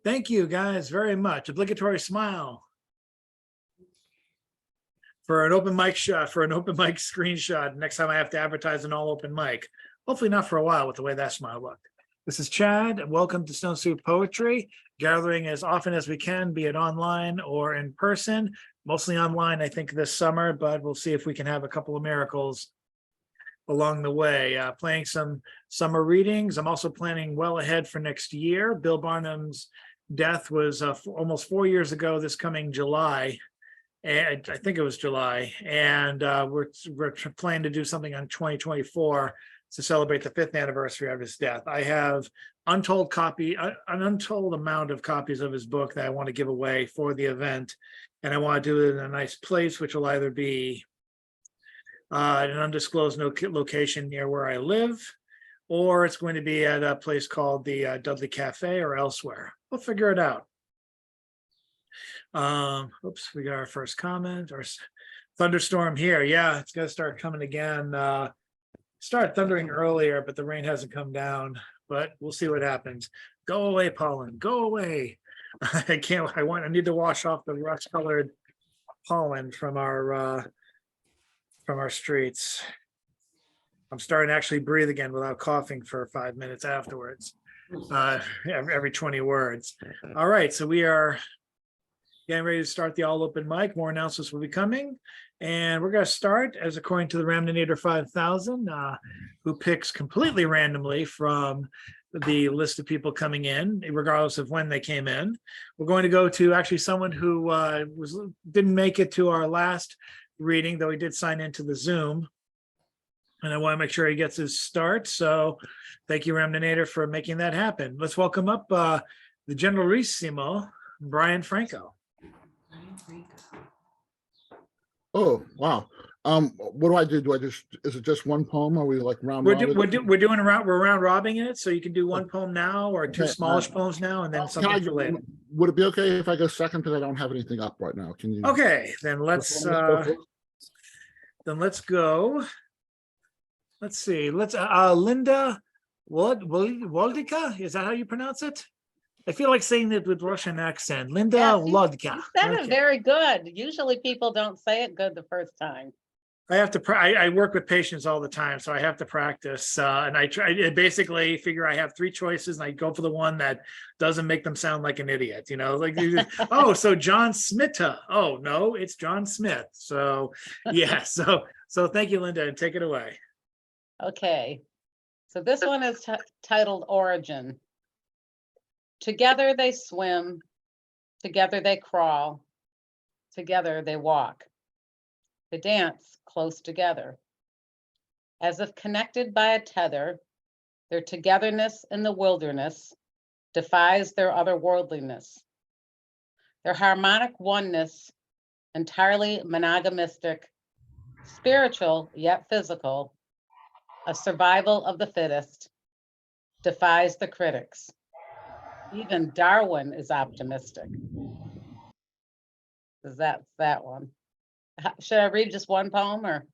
Thank you guys very much. Obligatory smile for an open mic shot, for an open mic screenshot. Next time I have to advertise an all open mic. Hopefully not for a while with the way that smile looked. This is Chad, and welcome to Stone Soup Poetry, gathering as often as we can, be it online or in person. Mostly online, I think, this summer, but we'll see if we can have a couple of miracles along the way. Playing some summer readings. I'm also planning well ahead for next year. Bill Barnum's death was almost 4 years ago this coming July. And I think it was July. And we're planning to do something on 2024 to celebrate the 5th anniversary of his death. I have an untold amount of copies of his book that I want to give away for the event. And I want to do it in a nice place, which will either be an undisclosed location near where I live, or it's going to be at a place called the Dudley Cafe or elsewhere. We'll figure it out. Oops, we got our first comment. Or thunderstorm here. Yeah, it's gonna start coming again. Start thundering earlier, but the rain hasn't come down. But we'll see what happens. Go away, pollen. Go away. I need to wash off the rust-colored pollen from our streets. I'm starting to actually breathe again without coughing for 5 minutes afterwards. Every 20 words. All right, so we are getting ready to start the all open mic. More announcements will be coming. And we're going to start as according to the Ramdinator 5000, who picks completely randomly from the list of people coming in, regardless of when they came in. We're going to go to actually someone who didn't make it to our last reading, though he did sign into the Zoom. And I want to make sure he gets his start. So thank you, Ramdinator, for making that happen. Let's welcome up the Generalissimo, Brian Franco. Oh, wow. What do I do? Is it just one poem? Or are we like round We're round robbing it, so you can do one poem now or two smallish poems now, and then something for later. Would it be okay if I go second because I don't have anything up right now? Can you? Okay, then let's go. Let's see. Linda Waldika. Is that how you pronounce it? I feel like saying it with Russian accent. Linda Waldika. You said it very good. Usually people don't say it good the first time. I have to. I work with patients all the time, so I have to practice. And I basically figure I have 3 choices, and I go for the one that doesn't make them sound like an idiot. You know, like oh, so John Smith. Oh no, it's John Smith. So yeah. So thank you, Linda, and take it away. Okay, so this one is titled Origin. Together they swim, together they crawl, together they walk. They dance close together. As if connected by a tether, their togetherness in the wilderness defies their otherworldliness. Their harmonic oneness, entirely monogamistic, spiritual yet physical, a survival of the fittest, defies the critics. Even Darwin is optimistic. That's that one. Should I read just one poem or?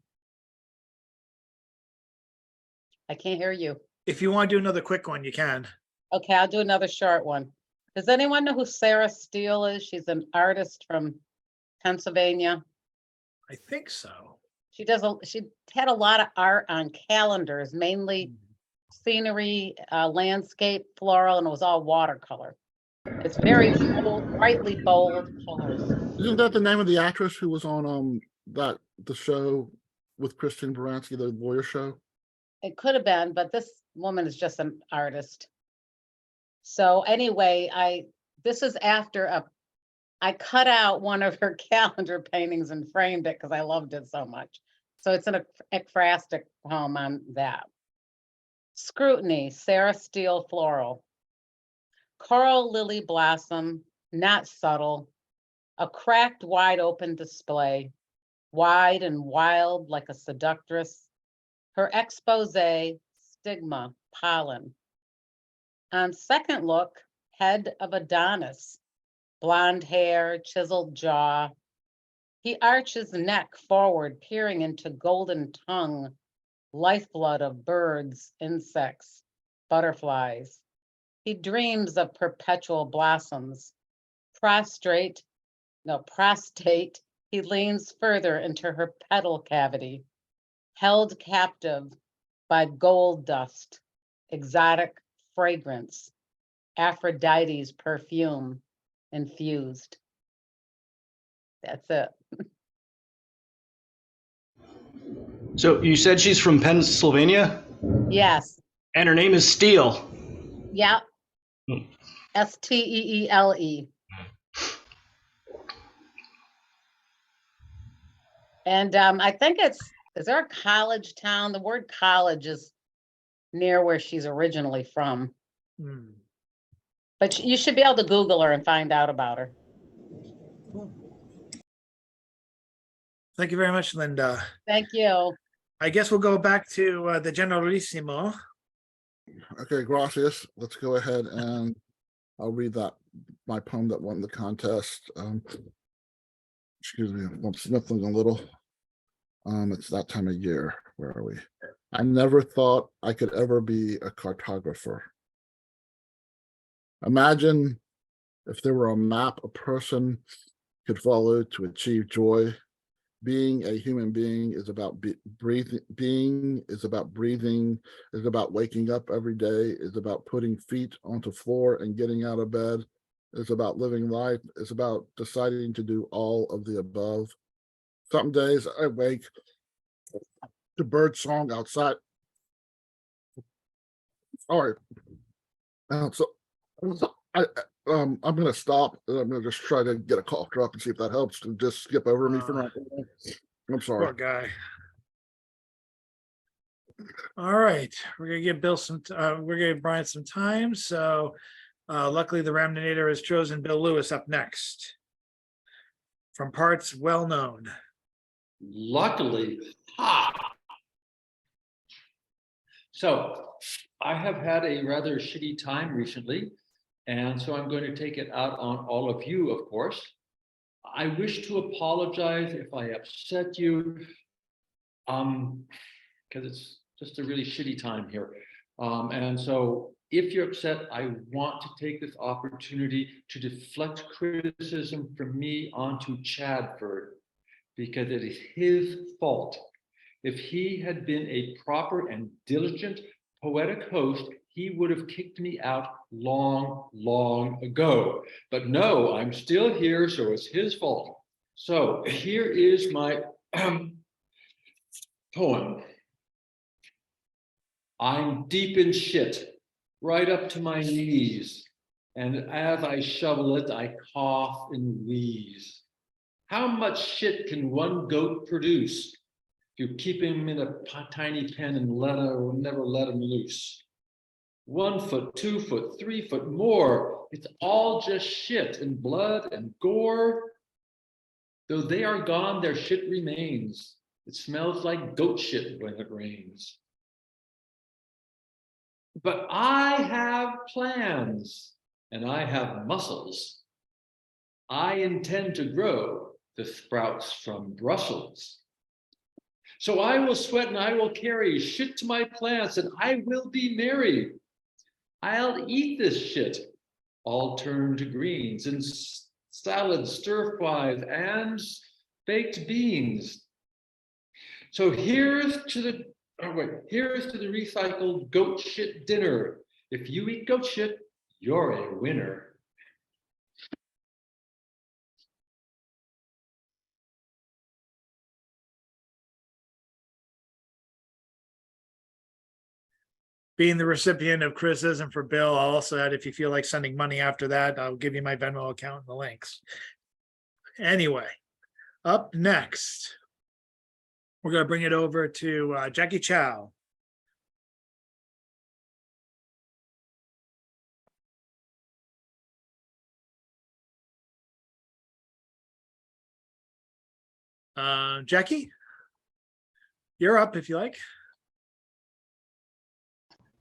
I can't hear you. If you want to do another quick one, you can. Okay, I'll do another short one. Does anyone know who Sarah Steele is? She's an artist from Pennsylvania. I think so. She had a lot of art on calendars, mainly scenery, landscape, floral, and it was all watercolor. It's very bold, brightly bold colors. Isn't that the name of the actress who was on the show with Christian Baranski, the lawyer show? It could have been, but this woman is just an artist. So anyway, this is after I cut out one of her calendar paintings and framed it because I loved it so much. So it's an ekphrastic poem on that. Scrutiny, Sarah Steele Floral. Coral lily blossom, not subtle, a cracked wide open display, wide and wild like a seductress. Her expose, stigma, pollen. On second look, head of Adonis, blonde hair, chiseled jaw. He arches neck forward, peering into golden tongue, lifeblood of birds, insects, butterflies. He dreams of perpetual blossoms. Prostate, he leans further into her petal cavity, held captive by gold dust, exotic fragrance, Aphrodite's perfume infused. That's it. So you said she's from Pennsylvania, Yes. and her name is Steele. Yep. Hmm. Steele. And I think is there a college town? The word college is near where she's originally from. Hmm. But you should be able to Google her and find out about her. Thank you very much, Linda. Thank you. I guess we'll go back to the Generalissimo. Okay, gracias. Let's go ahead and I'll read my poem that won the contest. Excuse me, I'm sniffling a little. It's that time of year. Where are we? I never thought I could ever be a cartographer. Imagine if there were a map a person could follow to achieve joy. Being a human being is about breathing. Being is about breathing, is about waking up every day, is about putting feet onto floor and getting out of bed, is about living life, is about deciding to do all of the above. Some days I wake to bird song outside. Sorry. I'm gonna stop. I'm gonna just try to get a cough drop and see if that helps to just skip over me for now. I'm sorry. Poor guy. All right, we're gonna give Bill we're gonna give Brian some time. So luckily the Ramnator has chosen Bill Lewis up next. From parts well known. Luckily, so I have had a rather shitty time recently, and so I'm going to take it out on all of you, of course. I wish to apologize if I upset you, because it's just a really shitty time here. And so if you're upset, I want to take this opportunity to deflect criticism from me onto Chadford, because it is his fault. If he had been a proper and diligent poetic host, he would have kicked me out long, long ago. But no, I'm still here, so it's his fault. So here is my poem. I'm deep in shit, right up to my knees. And as I shovel it, I cough and wheeze. How much shit can one goat produce if you keep him in a tiny pen and never let him loose? 1 foot, 2 foot, 3 foot more. It's all just shit and blood and gore. Though they are gone, their shit remains. It smells like goat shit when it rains. But I have plans and I have muscles. I intend to grow the sprouts from Brussels. So I will sweat and I will carry shit to my plants and I will be merry. I'll eat this shit, all turned to greens and salads, stir fries, and baked beans. So here's to the recycled goat shit dinner. If you eat goat shit, you're a winner. Being the recipient of criticism for Bill, I'll also add, if you feel like sending money after that, I'll give you my Venmo account and the links. Anyway, up next, we're going to bring it over to Jackie Chow. Jackie, you're up if you like.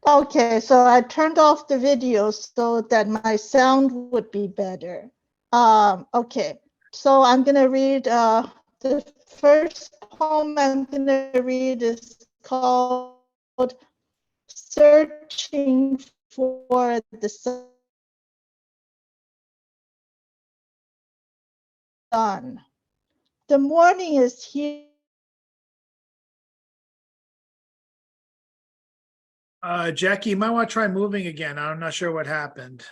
Okay, so I turned off the video so that my sound would be better. Okay, so I'm gonna read the first poem I'm gonna read is called Searching for the sun. The morning is here. Jackie, you might want to try moving again. I'm not sure what happened.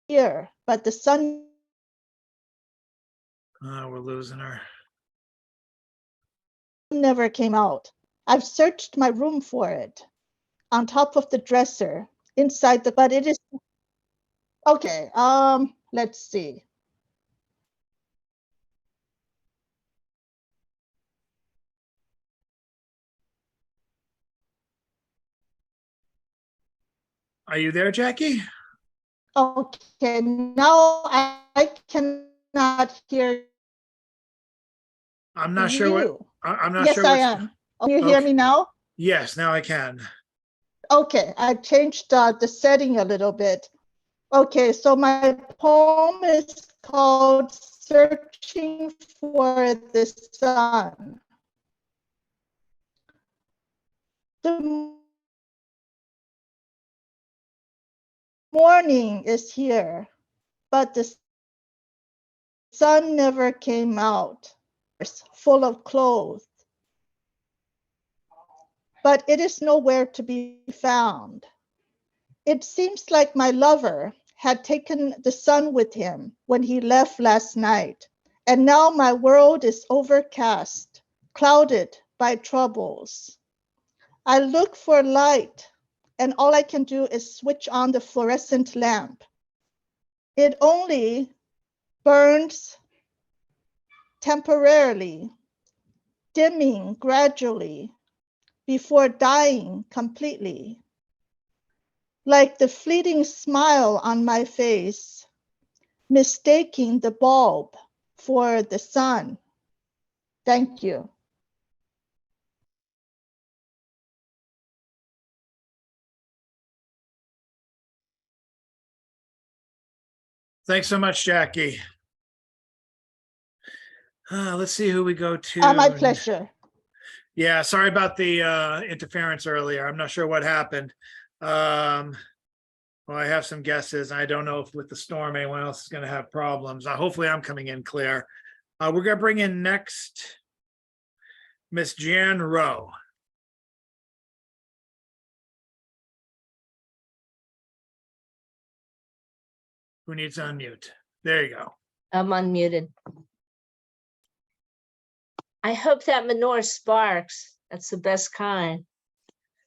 But the sun We're losing her. never came out. I've searched my room for it, on top of the dresser, inside the, but it is, okay, let's see. Are you there, Jackie? Okay, now I cannot hear I'm not sure what, you. I'm not Yes, sure I what's. am. Can you hear Okay. me now? Yes, now I can. Okay, I changed the setting a little bit. Okay, so my poem is called Searching for the Sun. The morning is here, but the sun never came out. It's full of clothes, but it is nowhere to be found. It seems like my lover had taken the sun with him when he left last night, and now my world is overcast, clouded by troubles. I look for light, and all I can do is switch on the fluorescent lamp. It only burns temporarily, dimming gradually before dying completely. Like the fleeting smile on my face, mistaking the bulb for the sun. Thank you. Thanks so much, Jackie. Let's see who we go to. My pleasure. Yeah, sorry about the interference earlier. I'm not sure what happened. Well, I have some guesses. I don't know if with the storm anyone else is going to have problems. Hopefully I'm coming in clear. We're going to bring in next Miss Jan Rowe. Who needs to unmute? There you go. I'm unmuted. I hope that manure sparks. That's the best kind.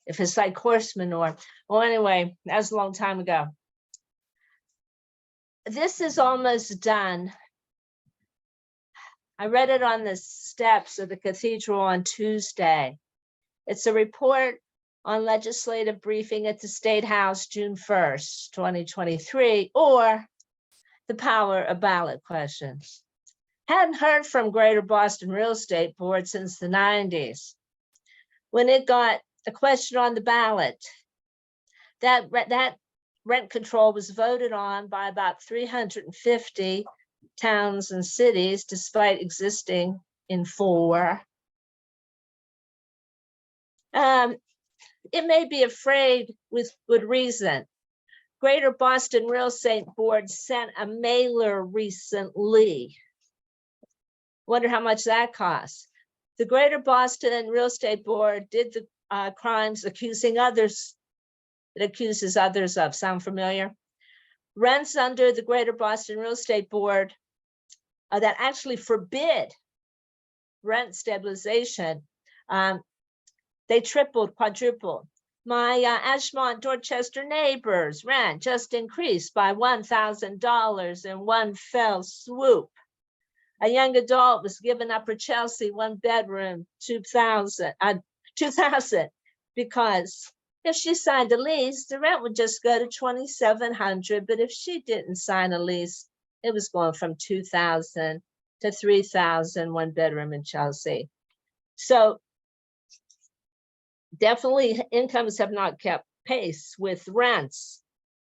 If it's like horse manure. Well, anyway, that was a long time ago. This is almost done. I read it on the steps of the cathedral on Tuesday. It's a report on legislative briefing at the State House, June 1st, 2023, or the power of ballot questions. Hadn't heard from Greater Boston Real Estate Board since the 90s. When it got a question on the ballot, that rent control was voted on by about 350 towns and cities, despite existing in 4. It may be afraid with good reason. Greater Boston Real Estate Board sent a mailer recently. Wonder how much that costs. The Greater Boston Real Estate Board did the crimes accusing others. It accuses others of. Sound familiar? Rents under the Greater Boston Real Estate Board that actually forbid rent stabilization. They tripled, quadrupled. My Ashmont, Dorchester neighbors' rent just increased by $1,000 in one fell swoop. A young adult was given Upper Chelsea 1 bedroom, 2,000, because if she signed a lease, the rent would just go to $2,700. But if she didn't sign a lease, it was going from $2,000 to $3,000, 1 bedroom in Chelsea. So definitely incomes have not kept pace with rents.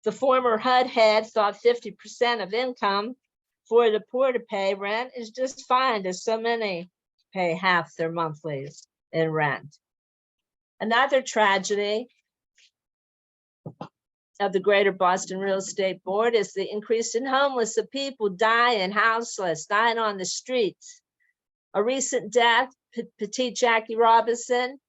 The former HUD head thought 50% of income for the poor to pay rent is just fine, as so many pay half their monthlies in rent. Another tragedy, of the Greater Boston Real Estate Board is the increase in homeless of people dying houseless, dying on the streets. A recent death, Petite Jackie Robinson.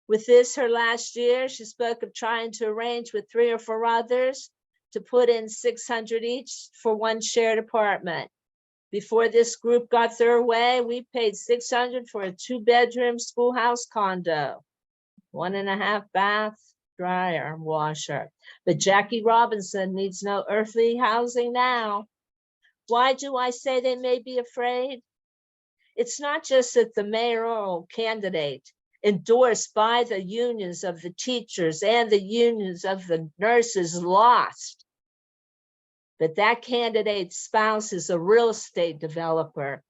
With this, her last year, she spoke of trying to arrange with 3 or 4 others to put in $600 each for one shared apartment. Before this group got their way, we paid $600 for a 2-bedroom schoolhouse condo, 1.5 bath, dryer, washer. But Jackie Robinson needs no earthly housing now. Why do I say they may be afraid? It's not just that the mayoral candidate, endorsed by the unions of the teachers and the unions of the nurses, lost, but that candidate's spouse is a real estate developer.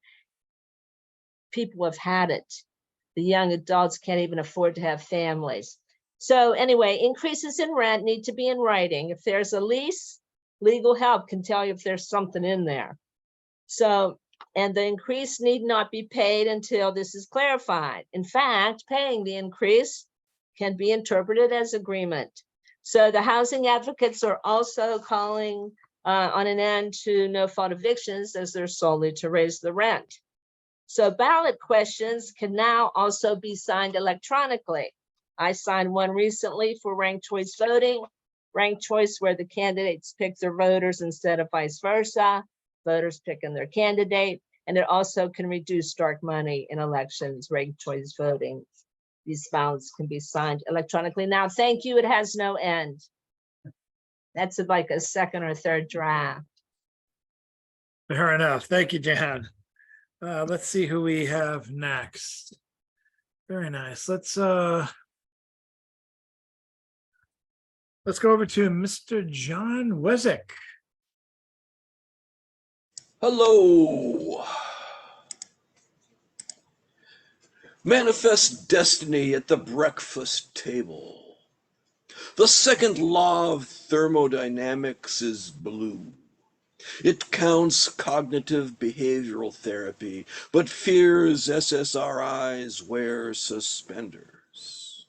People have had it. The young adults can't even afford to have families. So anyway, increases in rent need to be in writing. If there's a lease, legal help can tell you if there's something in there. So, and the increase need not be paid until this is clarified. In fact, paying the increase can be interpreted as agreement. So the housing advocates are also calling on an end to no-fault evictions, as they're solely to raise the rent. So ballot questions can now also be signed electronically. I signed one recently for ranked choice voting, ranked choice where the candidates pick their voters instead of vice versa, voters picking their candidate, and it also can reduce dark money in elections, ranked choice voting. These ballots can be signed electronically. Now, thank you, it has no end. That's like a 2nd or 3rd draft. Fair enough. Thank you, Jan. Let's see who we have next. Very nice. Let's go over to Mr. John Wezick. Hello. Manifest destiny at the breakfast table. The second law of thermodynamics is blue. It counts cognitive behavioral therapy, but fears SSRIs wear suspenders.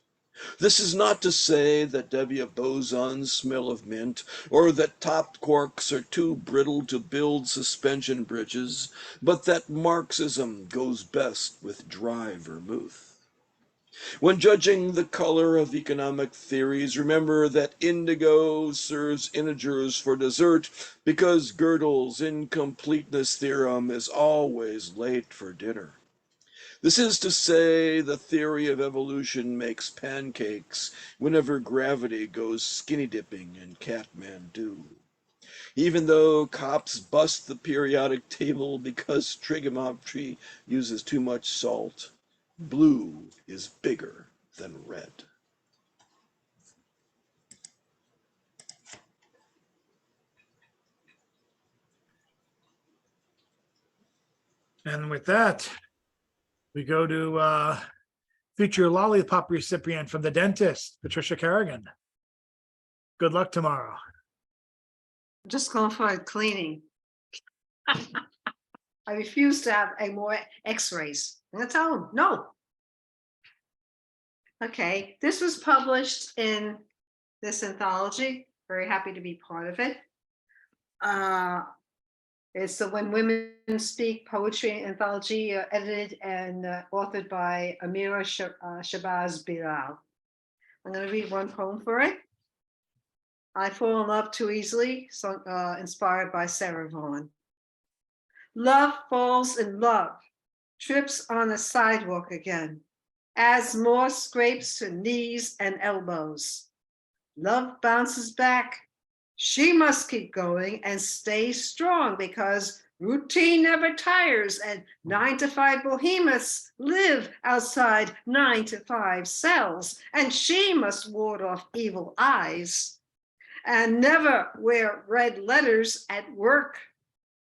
This is not to say that W bosons smell of mint, or that top quarks are too brittle to build suspension bridges, but that Marxism goes best with dry vermouth. When judging the color of economic theories, remember that indigo serves integers for dessert because Gödel's incompleteness theorem is always late for dinner. This is to say, the theory of evolution makes pancakes whenever gravity goes skinny dipping in Kathmandu. Even though cops bust the periodic table because trigonometry uses too much salt, blue is bigger than red. And with that, we go to future lollipop recipient from the dentist, Patricia Kerrigan. Good luck tomorrow. Just going for a cleaning. I refuse to have any more x-rays. I'm gonna tell them, no. Okay, this was published in this anthology. Very happy to be part of it. It's the When Women Speak Poetry Anthology, edited and authored by Amira Shabazz Bilal. I'm gonna read one poem for it. I Fall in Love Too Easily, so, inspired by Sarah Vaughan. Love falls in love, trips on the sidewalk again, adds more scrapes to knees and elbows. Love bounces back. She must keep going and stay strong because routine never tires and 9-to-5 behemoths live outside 9-to-5 cells, and she must ward off evil eyes and never wear red letters at work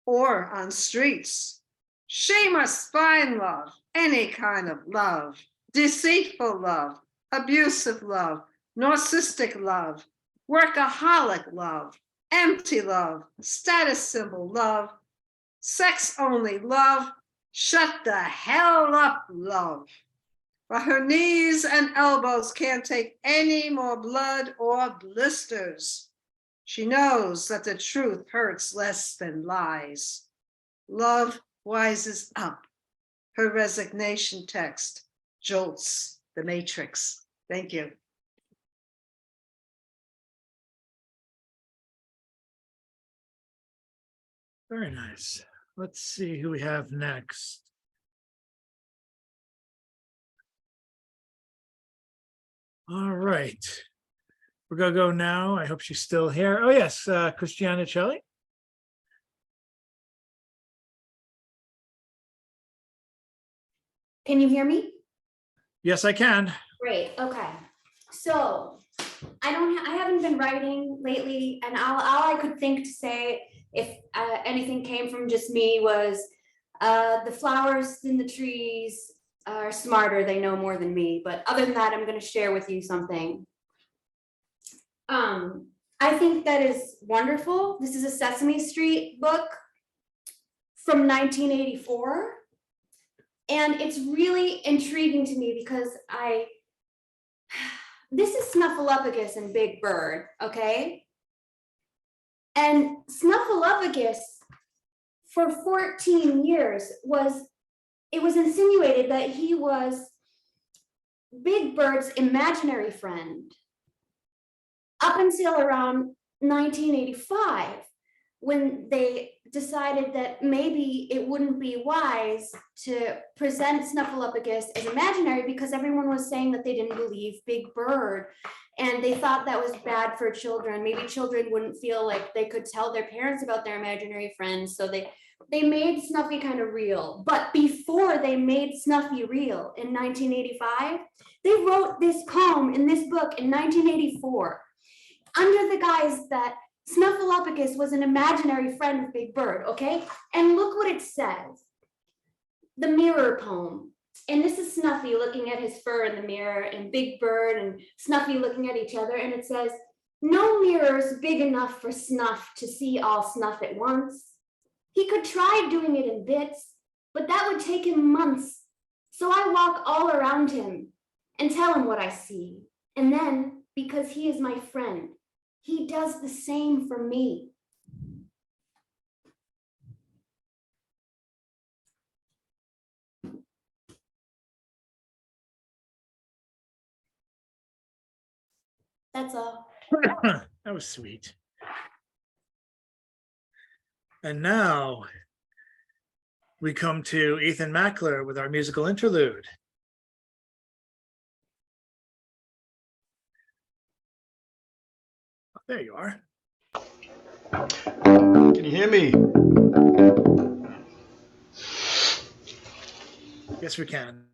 or on streets. She must find love, any kind of love, deceitful love, abusive love, narcissistic love, workaholic love, empty love, status symbol love, sex only love, shut the hell up love. But her knees and elbows can't take any more blood or blisters. She knows that the truth hurts less than lies. Love wises up. Her resignation text jolts the matrix. Thank you. Very nice. Let's see who we have next. All right. We're gonna go now. I hope she's still here. Oh, yes, Christiana Celli. Can you hear me? Yes, I can. Great, okay. So I haven't been writing lately, and all I could think to say, if anything came from just me, was the flowers in the trees are smarter, they know more than me. But other than that, I'm gonna share with you something. I think that is wonderful. This is a Sesame Street book from 1984. And it's really intriguing to me because this is Snuffleupagus and Big Bird, okay? And Snuffleupagus for 14 years it was insinuated that he was Big Bird's imaginary friend up until around 1985, when they decided that maybe it wouldn't be wise to present Snuffleupagus as imaginary because everyone was saying that they didn't believe Big Bird and they thought that was bad for children. Maybe children wouldn't feel like they could tell their parents about their imaginary friends. So they made Snuffy kind of real. But before they made Snuffy real in 1985, they wrote this poem in this book in 1984 under the guise that Snuffleupagus was an imaginary friend of Big Bird, okay? And look what it says. The mirror poem. And this is Snuffy looking at his fur in the mirror, and Big Bird and Snuffy looking at each other, and it says, "No mirror's big enough for Snuff to see all Snuff at once. He could try doing it in bits, but that would take him months. So I walk all around him and tell him what I see. And then, because he is my friend, he does the same for me." That's all. That was sweet. And now we come to Ethan Mackler with our musical interlude. There you are. Can you hear me? Yes, we can.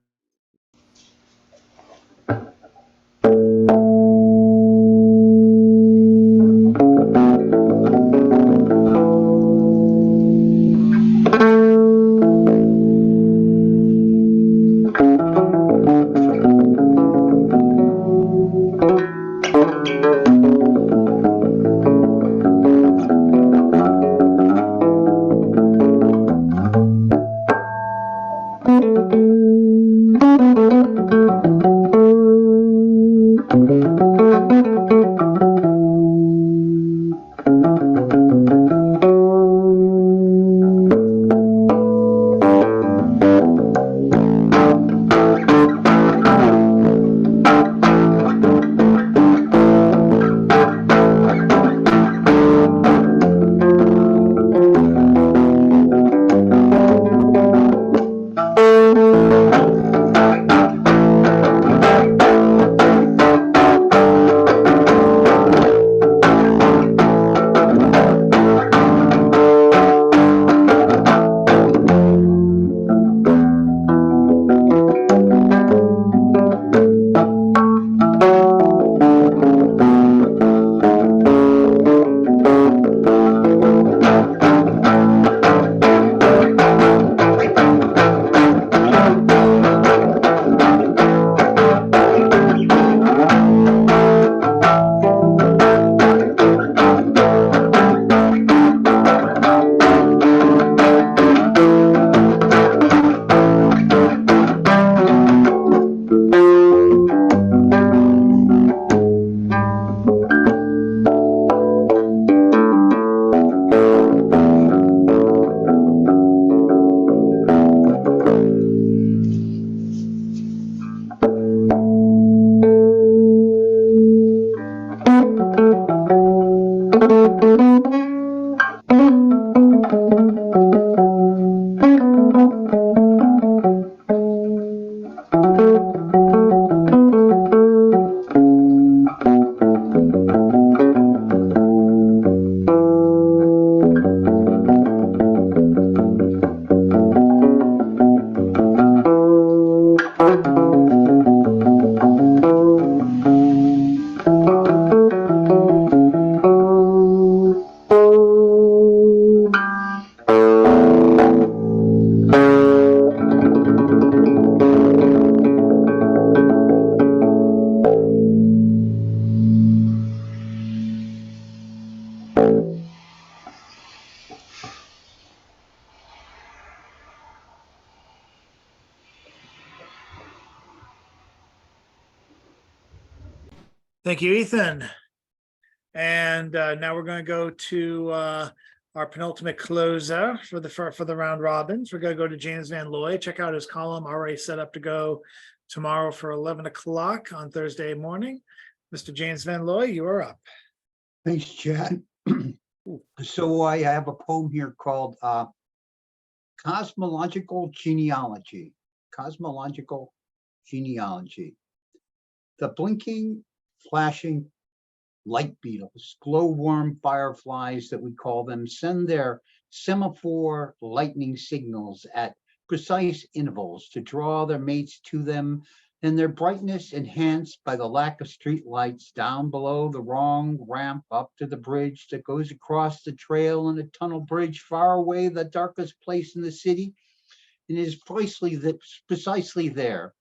Thank you, Ethan. And now we're going to go to our penultimate closer for the round robins. We're going to go to James Van Loy. Check out his column already set up to go tomorrow for 11 o'clock on Thursday morning. Mr. James Van Loy, you are up. Thanks, Chad. So I have a poem here called Cosmological Genealogy. Cosmological Genealogy. The blinking, flashing light beetles, glowworm fireflies that we call them, send their semaphore lightning signals at precise intervals to draw their mates to them, and their brightness enhanced by the lack of street lights down below the wrong ramp up to the bridge that goes across the trail and a tunnel bridge far away, the darkest place in the city. And it is precisely there,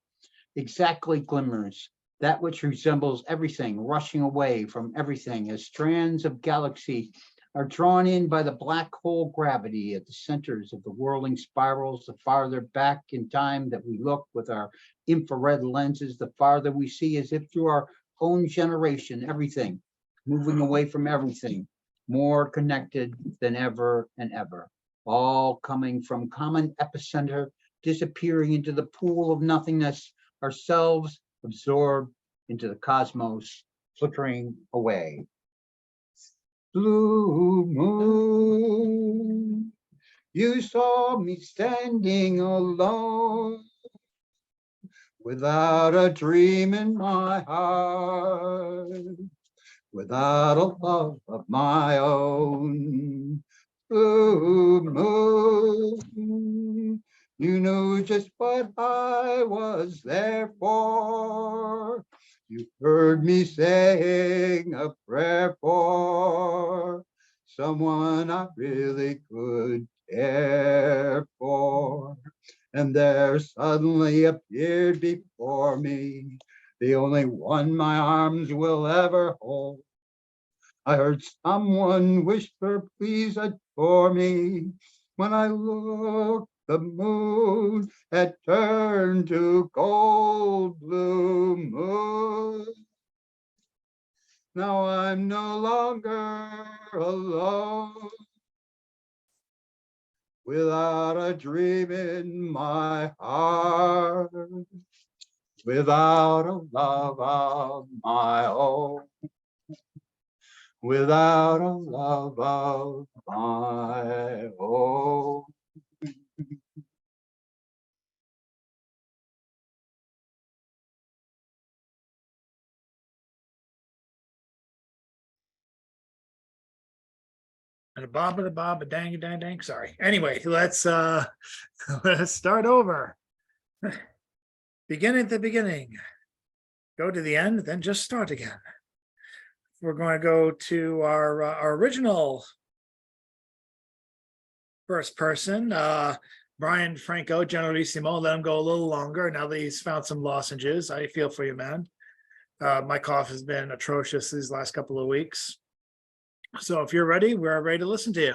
exactly glimmers, that which resembles everything, rushing away from everything as strands of galaxy are drawn in by the black hole gravity at the centers of the whirling spirals. The farther back in time that we look with our infrared lenses, the farther we see, as if through our own generation, everything moving away from everything, more connected than ever and ever, all coming from common epicenter, disappearing into the pool of nothingness, ourselves absorbed into the cosmos, flickering away. Blue moon, you saw me standing alone, without a dream in my heart, without a love of my own. Blue moon, you knew just what I was there for. You heard me saying a prayer for someone I really could care for. And there suddenly appeared before me the only one my arms will ever hold. I heard someone whisper, please adore me. When I looked, the moon had turned to gold. Blue moon. Now I'm no longer alone, without a dream in my heart, without a love of my own, without a love of my own. And a bob, a dang, a dang, dang. Sorry. Anyway, let's let's start over. Begin at the beginning. Go to the end, then just start again. We're going to go to our original first person, Brian Franco, Generalissimo. Let him go a little longer now that he's found some lozenges. I feel for you, man. My cough has been atrocious these last couple of weeks. So if you're ready, we're ready to listen to you.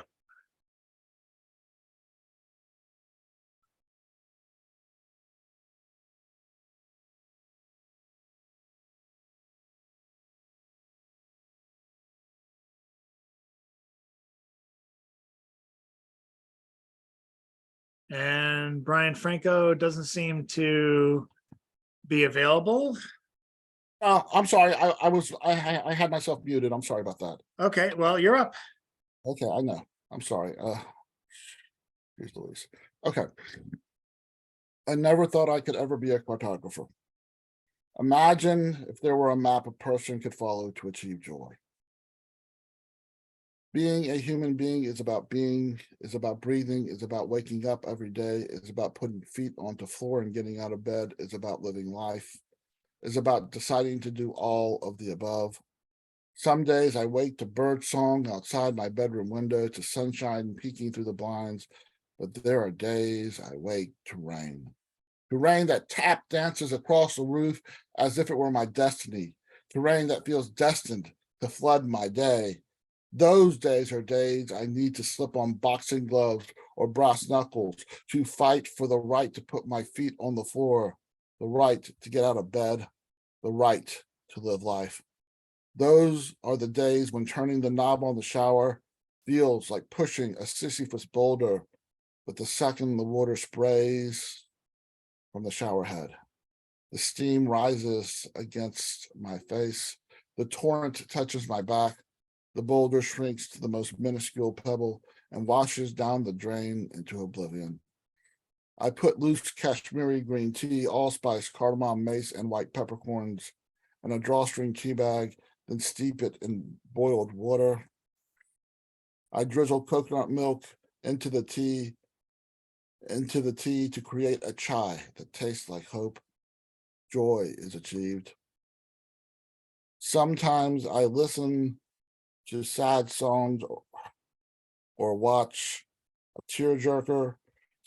And Brian Franco doesn't seem to be available. I'm sorry. I had myself muted. I'm sorry about that. Okay, well, you're up. Okay, I know. I'm sorry. Here's Louise. Okay. I never thought I could ever be a cartographer. Imagine if there were a map a person could follow to achieve joy. Being a human being is about breathing, is about waking up every day, is about putting feet onto floor and getting out of bed, is about living life, is about deciding to do all of the above. Some days I wake to bird song outside my bedroom window, to sunshine peeking through the blinds, but there are days I wake to rain that tap dances across the roof as if it were my destiny, to rain that feels destined to flood my day. Those days are days I need to slip on boxing gloves or brass knuckles to fight for the right to put my feet on the floor, the right to get out of bed, the right to live life. Those are the days when turning the knob on the shower feels like pushing a Sisyphus boulder, but the second the water sprays from the shower head, the steam rises against my face, the torrent touches my back, the boulder shrinks to the most minuscule pebble and washes down the drain into oblivion. I put loose Kashmiri green tea, allspice, cardamom, mace, and white peppercorns in a drawstring tea bag, then steep it in boiled water. I drizzle coconut milk into the tea to create a chai that tastes like hope. Joy is achieved. Sometimes I listen to sad songs or watch a tearjerker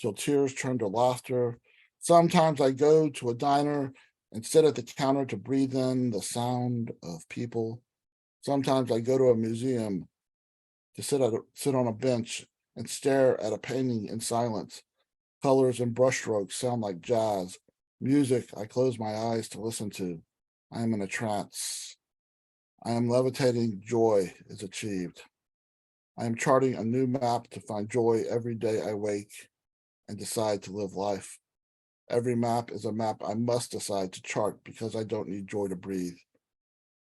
till tears turn to laughter. Sometimes I go to a diner and sit at the counter to breathe in the sound of people. Sometimes I go to a museum to sit on a bench and stare at a painting in silence. Colors and brushstrokes sound like jazz. Music I close my eyes to listen to. I am in a trance. I am levitating. Joy is achieved. I am charting a new map to find joy every day I wake and decide to live life. Every map is a map I must decide to chart because I don't need joy to breathe,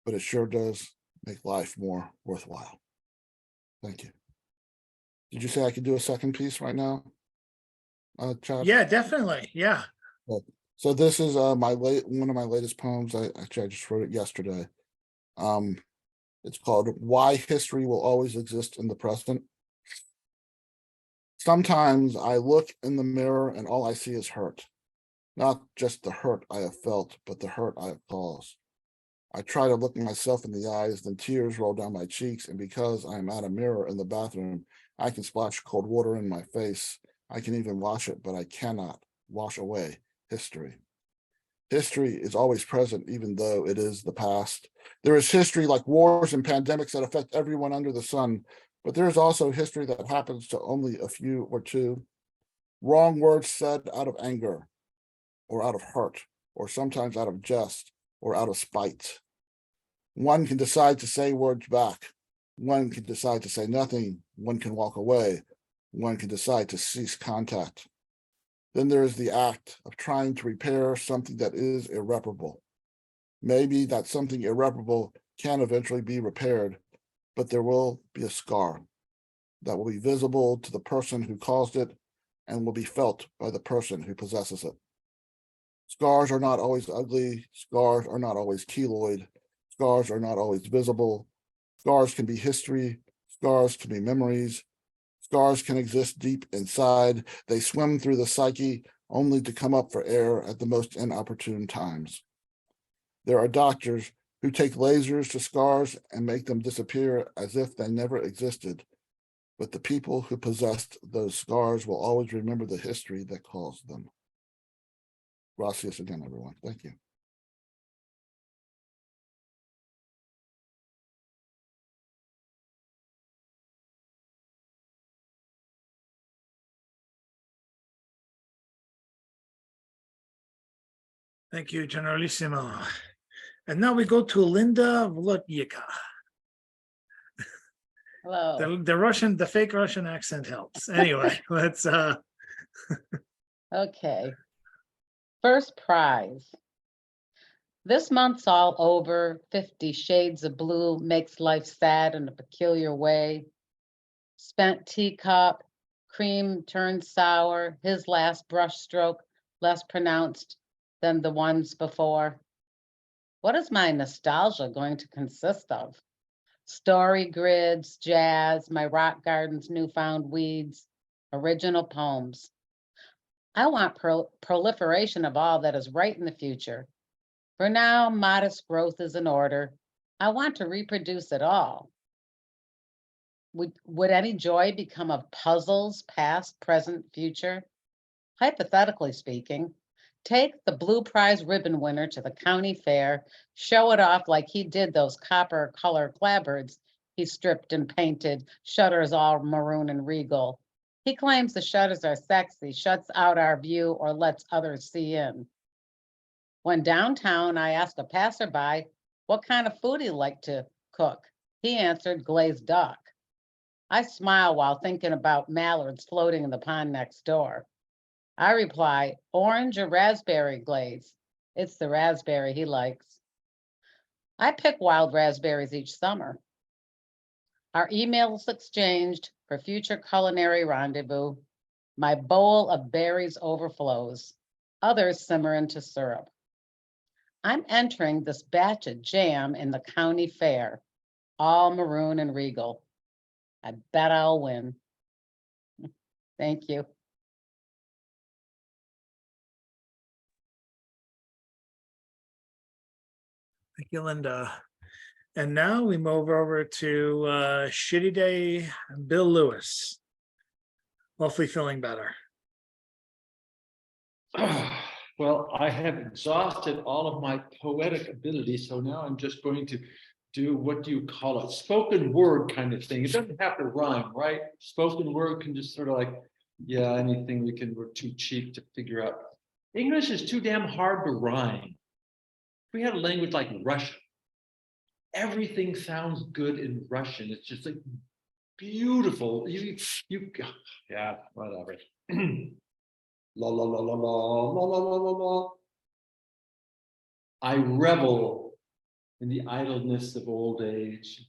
but it sure does make life more worthwhile. Thank you. Did you say I could do a second piece right now? Chad? Yeah, definitely. Yeah. So this is one of my latest poems. I just wrote it yesterday. It's called Why History Will Always Exist in the Present. Sometimes I look in the mirror and all I see is hurt. Not just the hurt I have felt, but the hurt I have caused. I try to look myself in the eyes, then tears roll down my cheeks, and because I am at a mirror in the bathroom, I can splash cold water in my face. I can even wash it, but I cannot wash away history. History is always present, even though it is the past. There is history like wars and pandemics that affect everyone under the sun, but there is also history that happens to only a few or two. Wrong words said out of anger, or out of hurt, or sometimes out of jest, or out of spite. One can decide to say words back. One can decide to say nothing. One can walk away. One can decide to cease contact. Then there is the act of trying to repair something that is irreparable. Maybe that something irreparable can eventually be repaired, but there will be a scar that will be visible to the person who caused it and will be felt by the person who possesses it. Scars are not always ugly. Scars are not always keloid. Scars are not always visible. Scars can be history. Scars can be memories. Scars can exist deep inside. They swim through the psyche only to come up for air at the most inopportune times. There are doctors who take lasers to scars and make them disappear as if they never existed. But the people who possessed those scars will always remember the history that caused them. Gracias again, everyone. Thank you. Thank you, Generalissimo. And now we go to Linda Vlodnyika. Hello. The fake Russian accent helps. Anyway, let's Okay. First prize. This month's all over. 50 Shades of Blue makes life sad in a peculiar way. Spent teacup, cream turned sour, his last brush stroke less pronounced than the ones before. What is my nostalgia going to consist of? Story grids, jazz, my rock garden's newfound weeds, original poems. I want proliferation of all that is right in the future. For now, modest growth is in order. I want to reproduce it all. Would any joy become of puzzles, past, present, future? Hypothetically speaking, take the Blue Prize ribbon winner to the county fair, show it off like he did those copper color clapboards he stripped and painted, shutters all maroon and regal. He claims the shutters are sexy, shuts out our view or lets others see in. When downtown, I ask a passerby, what kind of food he liked to cook. He answered glazed duck. I smile while thinking about mallards floating in the pond next door. I reply, orange or raspberry glaze. It's the raspberry he likes. I pick wild raspberries each summer. Our emails exchanged for future culinary rendezvous. My bowl of berries overflows. Others simmer into syrup. I'm entering this batch of jam in the county fair, all maroon and regal. I bet I'll win. Thank you. Thank you, Linda. And now we move over to Shitty Day Bill Lewis. Hopefully feeling better. Well, I have exhausted all of my poetic ability, so now I'm just going to do, what do you call it? Spoken word kind of thing. It doesn't have to rhyme, right? Spoken word can just sort of like, yeah, anything we're too cheap to figure out. English is too damn hard to rhyme. If we had a language like Russian, everything sounds good in Russian. It's just like beautiful. Yeah, whatever. La la la la la la la la la la. I revel in the idleness of old age.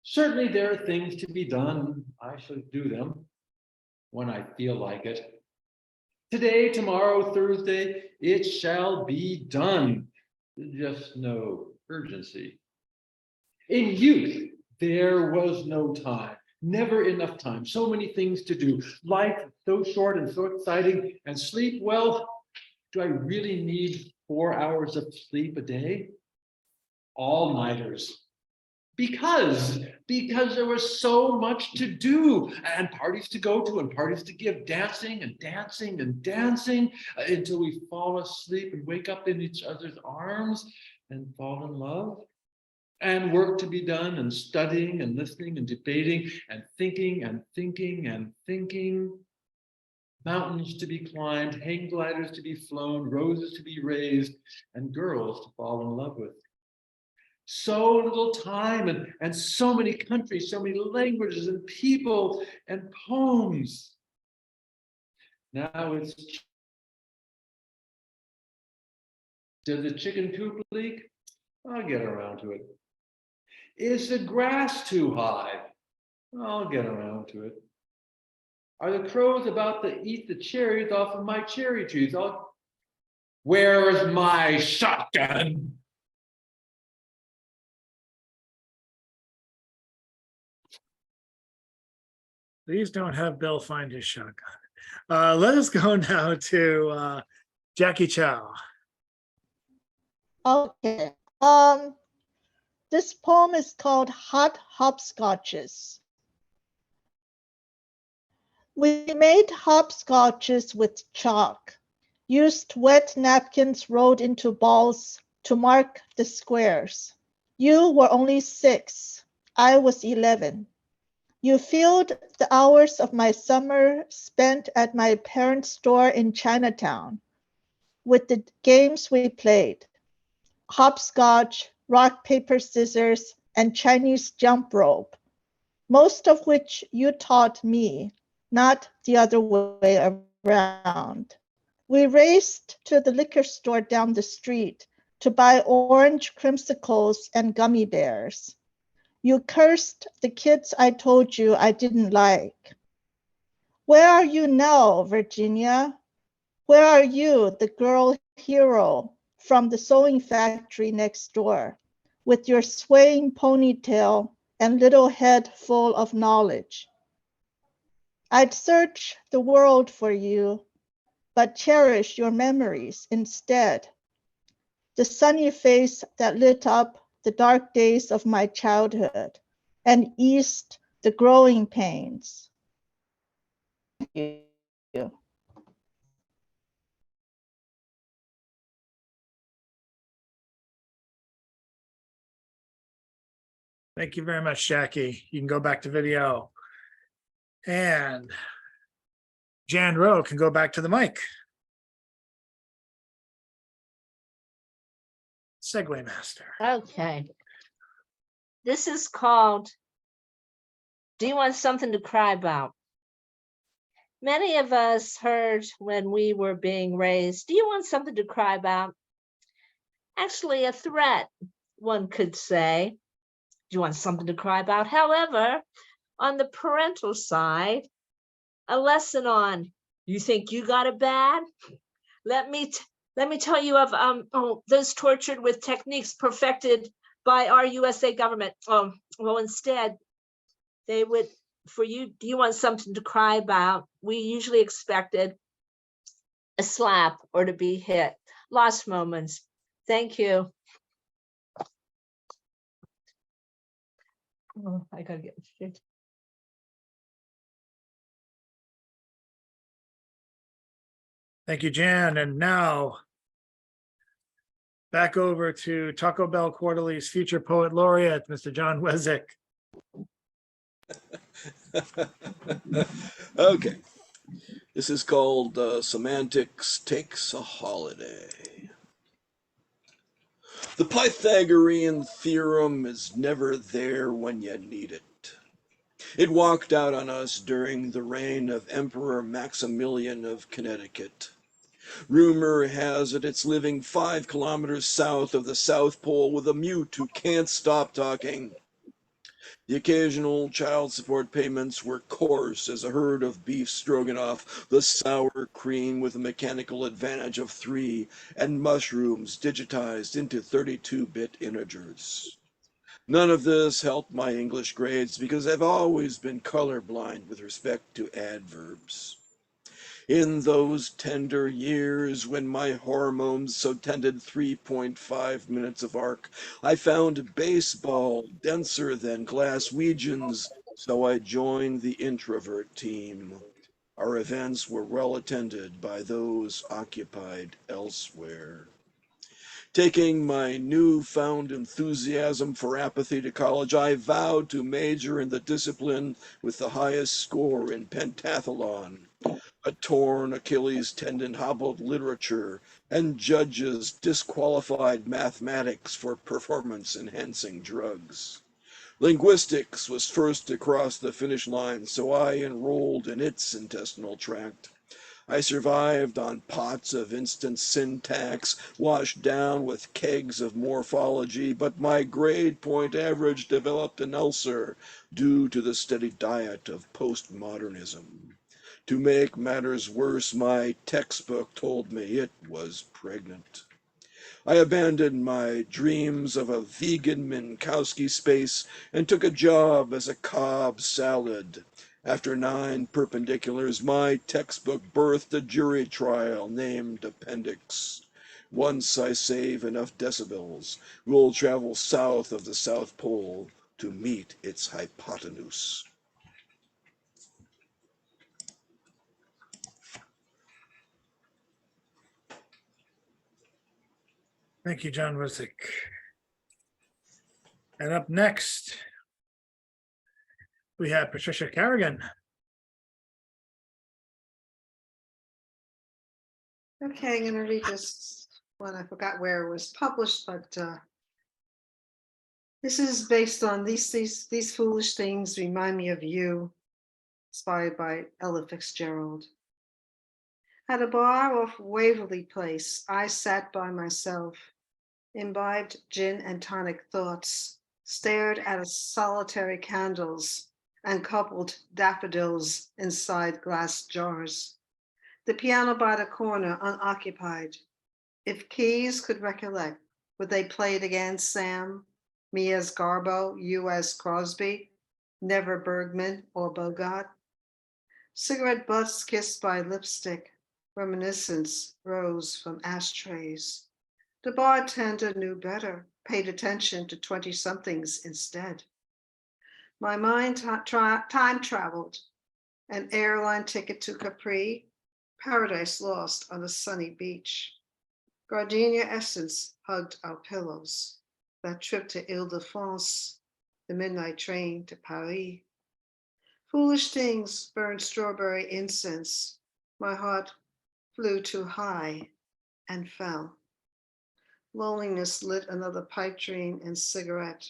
Certainly there are things to be done. I shall do them when I feel like it. Today, tomorrow, Thursday, it shall be done. Just no urgency. In youth, there was no time. Never enough time, so many things to do. Life so short and so exciting, and sleep, well, do I really need 4 hours of sleep a day? All-nighters. Because there was so much to do, and parties to go to, and parties to give, dancing and dancing and dancing until we fall asleep and wake up in each other's arms and fall in love. And work to be done, and studying and listening and debating and thinking and thinking and thinking. Mountains to be climbed, hang gliders to be flown, roses to be raised, and girls to fall in love with. So little time, and so many countries, so many languages and people and poems. Now it's, did the chicken coop leak? I'll get around to it. Is the grass too high? I'll get around to it. Are the crows about to eat the cherries off of my cherry trees? Where's my shotgun? Please don't have Bill find his shotgun. Let us go now to Jackie Chow. Okay. This poem is called Hot Hopscotches. We made hopscotches with chalk, used wet napkins rolled into balls to mark the squares. You were only 6, I was 11. You filled the hours of my summer spent at my parents' store in Chinatown with the games we played: hopscotch, rock, paper, scissors, and Chinese jump rope, most of which you taught me, not the other way around. We raced to the liquor store down the street to buy orange creamsicles and gummy bears. You cursed the kids I told you I didn't like. Where are you now, Virginia? Where are you, the girl hero from the sewing factory next door, with your swaying ponytail and little head full of knowledge? I'd search the world for you, but cherish your memories instead. The sunny face that lit up the dark days of my childhood and eased the growing pains. Thank you. Thank you very much, Jackie. You can go back to video. And Jan Rowe can go back to the mic. Segway master. Okay. This is called, Do You Want Something to Cry About? Many of us heard when we were being raised, do you want something to cry about? Actually, a threat, one could say. Do you want something to cry about? However, on the parental side, a lesson on, you think you got it bad? Let me tell you of those tortured with techniques perfected by our USA government. Well, instead, they would, for you, do you want something to cry about? We usually expected a slap or to be hit. Lost moments. Thank you. Oh, I gotta get shit. Thank you, Jan. And now back over to Taco Bell Quarterly's future poet laureate, Mr. John Wezick. Okay. This is called Semantics Takes a Holiday. The Pythagorean theorem is never there when you need it. It walked out on us during the reign of Emperor Maximilian of Connecticut. Rumor has it it's living 5 kilometers south of the South Pole with a mute who can't stop talking. The occasional child support payments were coarse as a herd of beef stroganoff, the sour cream with a mechanical advantage of 3, and mushrooms digitized into 32-bit integers. None of this helped my English grades because I've always been colorblind with respect to adverbs. In those tender years when my hormones so tended 3.5 minutes of arc, I found baseball denser than Glaswegians, so I joined the introvert team. Our events were well attended by those occupied elsewhere. Taking my newfound enthusiasm for apathy to college, I vowed to major in the discipline with the highest score in pentathlon. A torn Achilles tendon hobbled literature, and judges disqualified mathematics for performance-enhancing drugs. Linguistics was first to cross the finish line, so I enrolled in its intestinal tract. I survived on pots of instant syntax, washed down with kegs of morphology, but my grade point average developed an ulcer due to the steady diet of postmodernism. To make matters worse, my textbook told me it was pregnant. I abandoned my dreams of a vegan Minkowski space and took a job as a Cobb salad. After 9 perpendiculars, my textbook birthed a jury trial named Appendix. Once I save enough decibels, we'll travel south of the South Pole to meet its hypotenuse. Thank you, John Wezick. And up next, we have Patricia Carrigan. Okay, I'm gonna read this one. I forgot where it was published, but this is based on these foolish things remind me of you, inspired by Ella Fitzgerald. At a bar off Waverly Place, I sat by myself, imbibed gin and tonic thoughts, stared at a solitary candles, and coupled daffodils inside glass jars. The piano by the corner unoccupied. If keys could recollect, would they play it again, Sam? Me as Garbo, you as Crosby, never Bergman or Bogart? Cigarette butts kissed by lipstick, reminiscence rose from ashtrays. The bartender knew better, paid attention to 20-somethings instead. My mind time traveled, an airline ticket to Capri, paradise lost on a sunny beach. Gardenia essence hugged our pillows, that trip to Ile-de-France, the midnight train to Paris. Foolish things burned strawberry incense. My heart flew too high and fell. Loneliness lit another pipe dream and cigarette.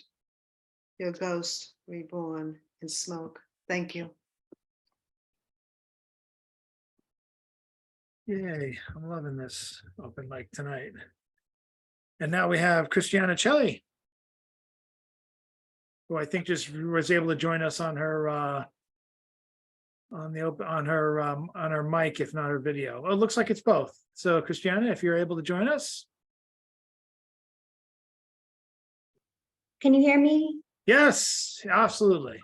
Your ghost reborn in smoke. Thank you. Yay, I'm loving this open mic tonight. And now we have Christiana Celli, who I think just was able to join us on her on her mic, if not her video. Oh, it looks like it's both. So Christiana, if you're able to join us. Can you hear me? Yes, absolutely.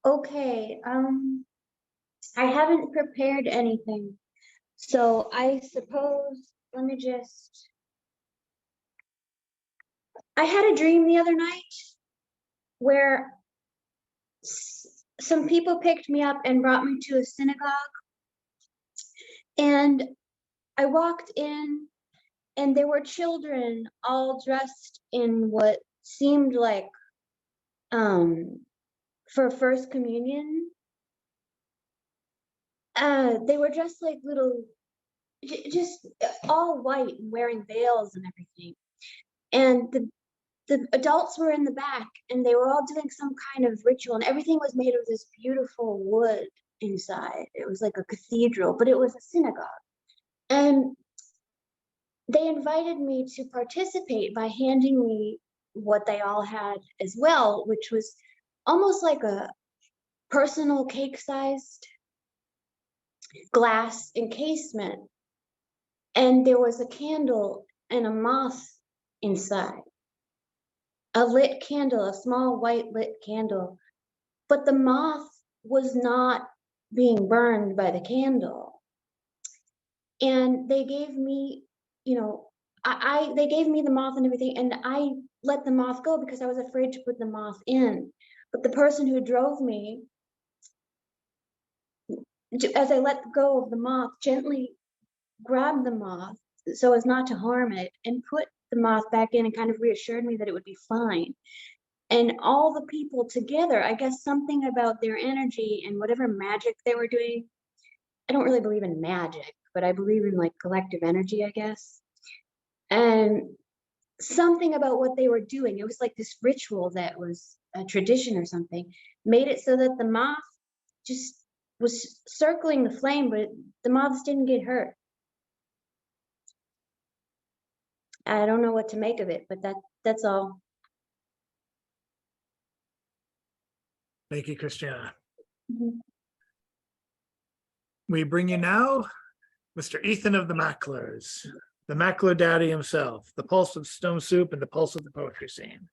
Okay, I haven't prepared anything. So I suppose, let me just. I had a dream the other night where some people picked me up and brought me to a synagogue. And I walked in and there were children all dressed in what seemed like for First Communion. They were dressed like little, just all white and wearing veils and everything. And the adults were in the back and they were all doing some kind of ritual, and everything was made of this beautiful wood inside. It was like a cathedral, but it was a synagogue. And they invited me to participate by handing me what they all had as well, which was almost like a personal cake-sized glass encasement. And there was a candle and a moth inside. A lit candle, a small white lit candle. But the moth was not being burned by the candle. And they gave me, you know, they gave me the moth and everything, and I let the moth go because I was afraid to put the moth in. But the person who drove me, as I let go of the moth, gently grabbed the moth so as not to harm it and put the moth back in and kind of reassured me that it would be fine. And all the people together, I guess something about their energy and whatever magic they were doing. I don't really believe in magic, but I believe in like collective energy, I guess. And something about what they were doing, it was like this ritual that was a tradition or something, made it so that the moth just was circling the flame, but the moths didn't get hurt. I don't know what to make of it, but that's all. Thank you, Christiana. Mhm. We bring you now Mr. Ethan of the Macklers, the Mackler daddy himself, the pulse of Stone Soup and the pulse of the poetry scene.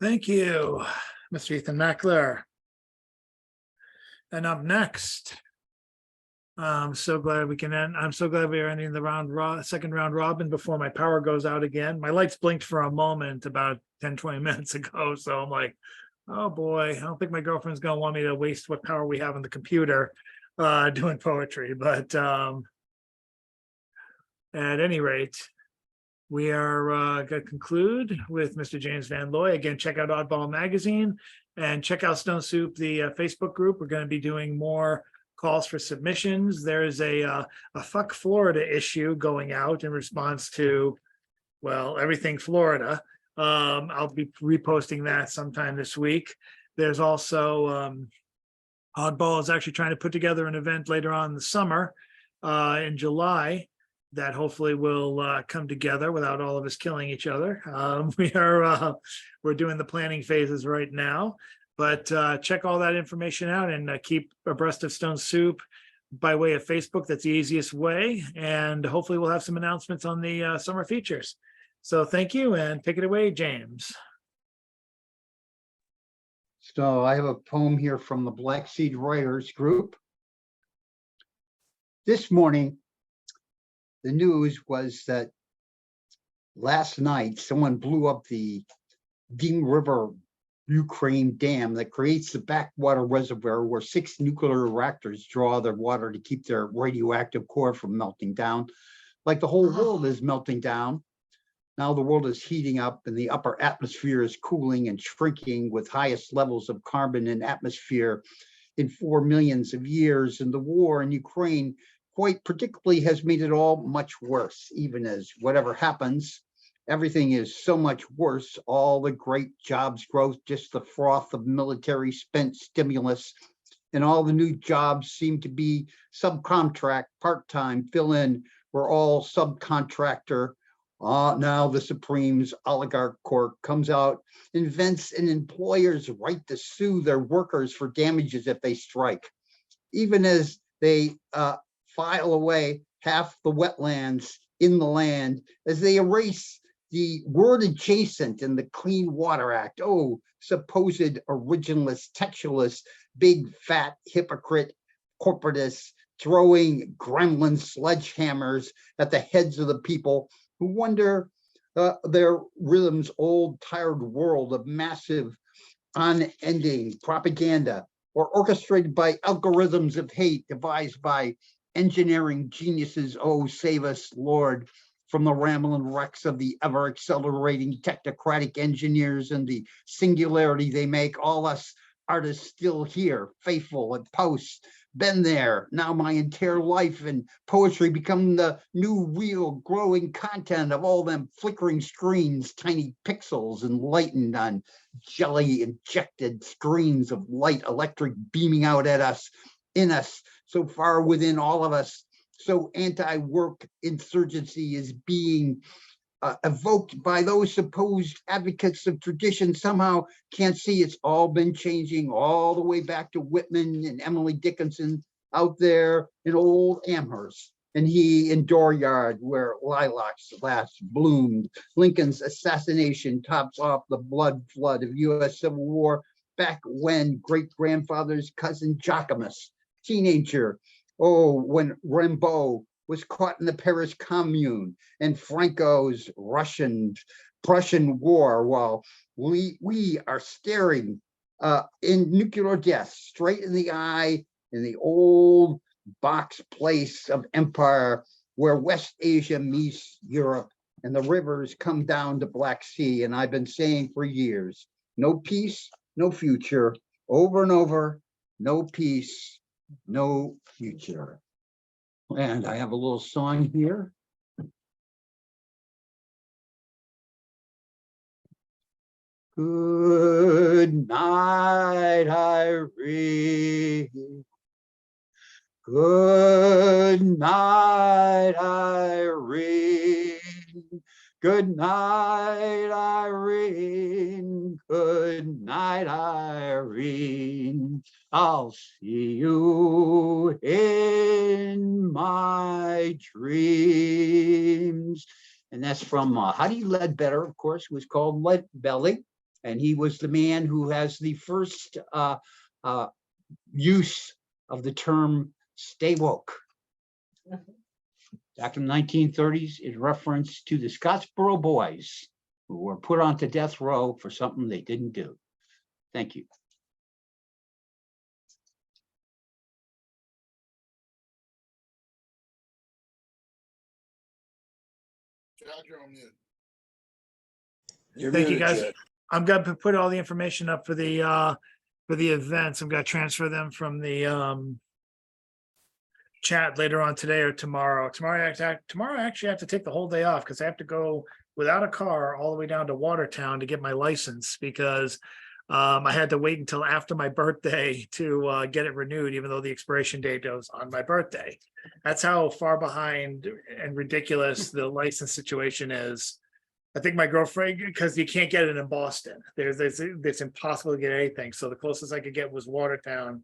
Thank you, Mr. Ethan Mackler. And up next, I'm so glad we can end. I'm so glad we are ending the second round robin before my power goes out again. My lights blinked for a moment about 10-20 minutes ago. So I'm like, oh boy, I don't think my girlfriend's gonna want me to waste what power we have on the computer doing poetry. But at any rate, we are going to conclude with Mr. James Van Looy. Again, check out Oddball Magazine and check out Stone Soup, the Facebook group. We're going to be doing more calls for submissions. There is a Fuck Florida issue going out in response to, well, everything Florida. I'll be reposting that sometime this week. There's also Oddball is actually trying to put together an event later on in the summer in July that hopefully will come together without all of us killing each other. We're doing the planning phases right now, but check all that information out and keep abreast of Stone Soup by way of Facebook. That's the easiest way. And hopefully we'll have some announcements on the summer features. So thank you, and take it away, James. So I have a poem here from the Black Seed Writers group. This morning, the news was that last night someone blew up the Dnipro River Ukraine dam that creates the backwater reservoir where 6 nuclear reactors draw their water to keep their radioactive core from melting down. Like the whole world is melting down. Now the world is heating up and the upper atmosphere is cooling and shrinking with highest levels of carbon in atmosphere in 4 millions of years. And the war in Ukraine quite particularly has made it all much worse. Even as whatever happens, everything is so much worse. All the great jobs growth, just the froth of military spent stimulus, and all the new jobs seem to be subcontract, part-time, fill in. We're all subcontractor. Now the Supreme's oligarch court comes out, invents an employer's right to sue their workers for damages if they strike. Even as they file away half the wetlands in the land, as they erase the word adjacent in the Clean Water Act. Oh, supposed originalist, textualist, big fat hypocrite corporatists throwing gremlin sledgehammers at the heads of the people who wonder their rhythm's old tired world of massive unending propaganda, or orchestrated by algorithms of hate devised by engineering geniuses. Oh, save us, Lord, from the rambling wrecks of the ever accelerating technocratic engineers and the singularity they make. All us artists still here, faithful at posts, been there. Now my entire life and poetry become the new real growing content of all them flickering screens, tiny pixels enlightened on jelly injected screens of light electric beaming out at us, in us, so far within all of us. So anti-work insurgency is being evoked by those supposed advocates of tradition. Somehow can't see it's all been changing all the way back to Whitman and Emily Dickinson out there in old Amherst, and he in Dooryard where lilacs last bloomed. Lincoln's assassination tops off the blood flood of US Civil War back when great-grandfather's cousin Jacquemus, teenager, oh, when Rimbaud was caught in the Paris Commune and Franco's Russian-Prussian war, while we are staring in nuclear death straight in the eye in the old box place of empire where West Asia meets Europe and the rivers come down to Black Sea. And I've been saying for years, no peace, no future, over and over, no peace, no future. And I have a little song here. Good night, Irene. Good night, Irene. Good night, Irene. Good night, Irene. I'll see you in my dreams. And that's from Huddie Ledbetter, of course, who was called Lead Belly. And he was the man who has the first use of the term stay woke. Back in the 1930s, in reference to the Scottsboro boys who were put onto death row for something they didn't do. Thank you. You're on mute. You're Thank you, muted, guys. Chad. I'm gonna put all the information up for the events. I'm gonna transfer them from the chat later on today or tomorrow. Tomorrow I actually have to take the whole day off because I have to go without a car all the way down to Watertown to get my license because I had to wait until after my birthday to get it renewed, even though the expiration date was on my birthday. That's how far behind and ridiculous the license situation is. I think my girlfriend, because you can't get it in Boston. It's impossible to get anything. So the closest I could get was Watertown.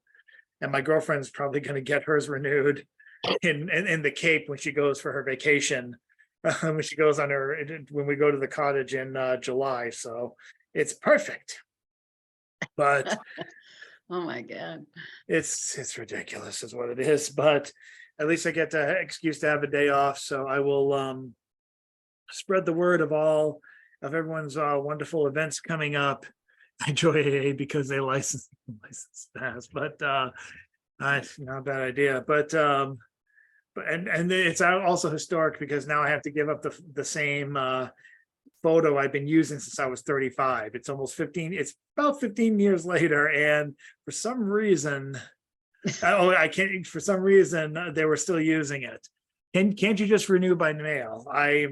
And my girlfriend's probably going to get hers renewed in the Cape when she goes for her vacation. When she goes on when we go to the cottage in July. So it's perfect. But Oh, my God. it's ridiculous is what it is. But at least I get the excuse to have a day off. So I will spread the word of everyone's wonderful events coming up. I enjoy AA because they license pass, but not a bad idea. But it's also historic because now I have to give up the same photo I've been using since I was 35. It's almost 15. It's about 15 years later, and for some reason, I can't. For some reason, they were still using it. Can't you just renew by mail? I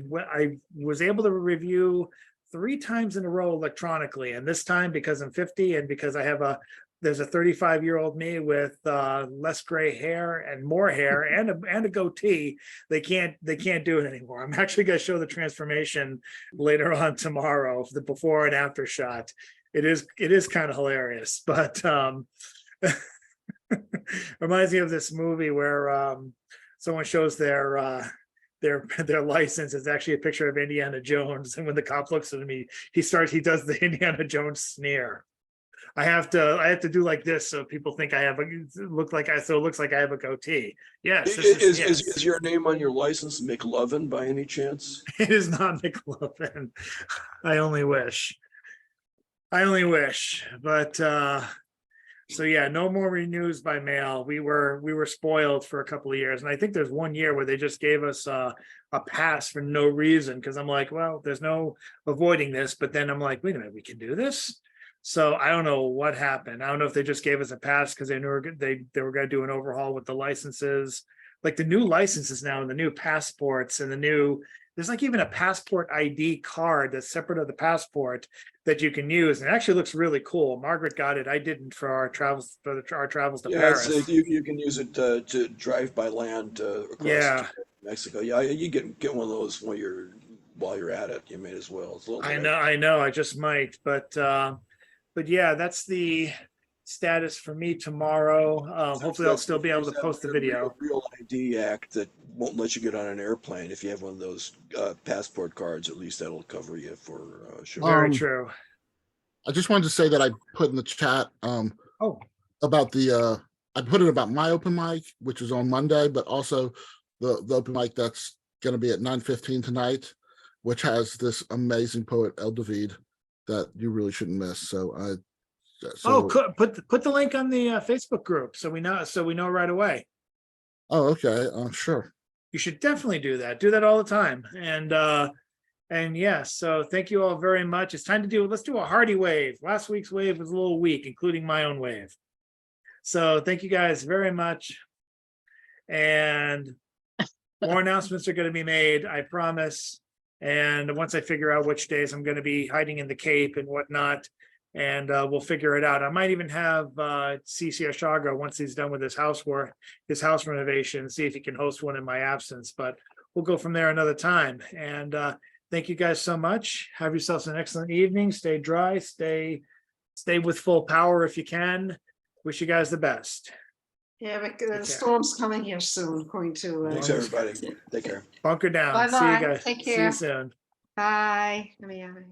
was able to review 3 times in a row electronically, and this time because I'm 50 and because I have there's a 35-year-old me with less gray hair and more hair and a goatee. They can't do it anymore. I'm actually going to show the transformation later on tomorrow, the before and after shot. It is kind of hilarious, but reminds me of this movie where someone shows their license. It's actually a picture of Indiana Jones, and when the cop looks at me, he does the Indiana Jones sneer. I have to do like this so people think I have it looks like I have a goatee. Yes, Is your name on your license McLovin by any chance? it is not McLovin. I only wish. But so yeah, no more renews by mail. We were spoiled for a couple of years, and I think there's one year where they just gave us a pass for no reason because I'm like, well, there's no avoiding this. But then I'm like, wait a minute, we can do this. So I don't know what happened. I don't know if they just gave us a pass because they knew they were going to do an overhaul with the licenses, like the new licenses now and the new passports and there's like even a passport ID card that's separate of the passport that you can use. And it actually looks really cool. Margaret got it. I didn't for our travels to Paris. You can use it to drive by land across Mexico. Yeah, you get one of those while you're at it. You may as well. It's a little I know. I just might, but yeah, that's the status for me tomorrow. Hopefully I'll still be able to post the video. Real ID Act that won't let you get on an airplane if you have one of those passport cards. At least that'll cover you for sure. Very true. I just wanted to say that I put in the chat about I put it about my open mic, which is on Monday, but also the open mic that's going to be at 9:15 tonight, which has this amazing poet El David that you really shouldn't miss. So put the link on the Facebook group so we know right away. Oh, okay. Sure. You should definitely do that. Do that all the time. And yes, so thank you all very much. It's time to let's do a hearty wave. Last week's wave was a little weak, including my own wave. So thank you guys very much. And more announcements are gonna be made, I promise. And once I figure out which days I'm gonna be hiding in the Cape and whatnot, and we'll figure it out. I might even have CC Ashago, once he's done with his house work, his house renovation, see if he can host one in my absence, but we'll go from there another time. And thank you guys so much. Have yourselves an excellent evening. Stay dry, stay with full power if you can. Wish you guys the best. Yeah, but care. the storm's coming here soon, according to. Thanks, everybody. Take care. Bunker down. See you Bye-bye. guys. Take See you care. soon. Bye. Let me,